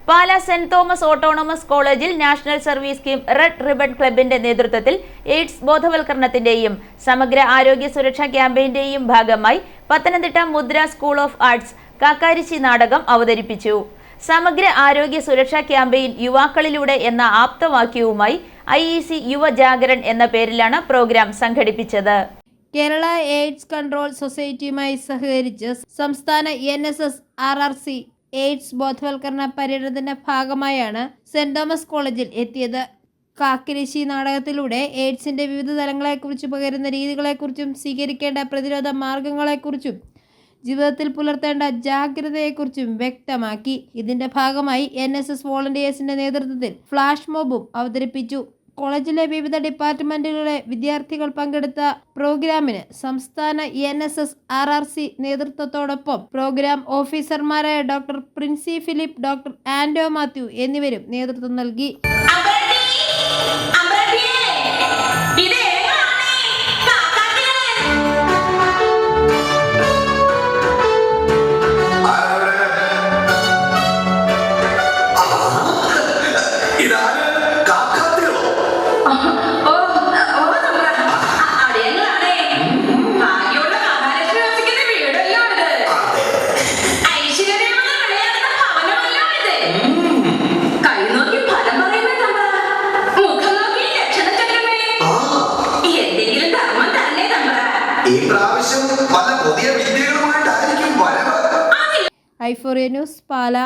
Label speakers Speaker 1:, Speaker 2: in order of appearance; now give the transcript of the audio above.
Speaker 1: Pala saint Thomas autonomous കോളേജിൽ national service scheme red ribbon ക്ലബിന്റെ നേതൃത്വത്തിൽ എയ്ഡ്സ് ബോധവൽക്കരണത്തിന്റെയും സമഗ്ര ആരോഗ്യ സുരക്ഷാ ക്യാമ്പയിന്റെയും ഭാഗമായി പത്തനംതിട്ട മുദ്ര സ്കൂൾ ഓഫ് ആർട്സ് കാക്കാരിശ്ശി നാടകം അവതരിപ്പിച്ചു. സമഗ്ര ആരോഗ്യ സുരക്ഷാ ക്യാമ്പയിൻ യുവാക്കളിലൂടെ എന്ന ആപ്തവാക്യവുമായി IEC യുവജാഗരൺ എന്ന പേരിലാണ് പ്രോഗ്രാം സംഘടിപ്പിച്ചത്.
Speaker 2: കേരള എയ്ഡ്സ് കൺട്രോൾ സൊസൈറ്റിയുമായി സഹകരിച്ച് സംസ്ഥാന NSS RRC എയ്ഡ്സ് ബോധവൽക്കരണ പര്യടനത്തിന്റെ ഭാഗമായാണ് സെന്റ് തോമസ് കോളേജിൽ എത്തിയത്. കാക്കിരിശ്ശി നാടകത്തിലൂടെ എയ്ഡ്സിന്റെ വിവിധ തലങ്ങളെക്കുറിച്ചും പകരുന്ന രീതികളെക്കുറിച്ചും സ്വീകരിക്കേണ്ട പ്രതിരോധ മാർഗങ്ങളെക്കുറിച്ചും ജീവിതത്തിൽ പുലർത്തേണ്ട ജാഗ്രതയെക്കുറിച്ചും വ്യക്തമാക്കി. ഇതിന്റെ ഭാഗമായി NSS വോളണ്ടിയേഴ്സിന്റെ നേതൃത്വത്തിൽ ഫ്ലാഷ് മോബും അവതരിപ്പിച്ചു. കോളേജിലെ വിവിധ ഡിപ്പാർട്ട്മെന്റുകളിലെ വിദ്യാർത്ഥികൾ പങ്കെടുത്ത പ്രോഗ്രാമിന് സംസ്ഥാന NSS RRC നേതൃത്വത്തോടൊപ്പം പ്രോഗ്രാം ഓഫീസർമാരായ ഡോക്ടർ പ്രിൻസി ഫിലിപ്പ്, ഡോക്ടർ ആൻഡോ മാത്യു എന്നിവരും നേതൃത്വം നൽകി. i4A news, Pala.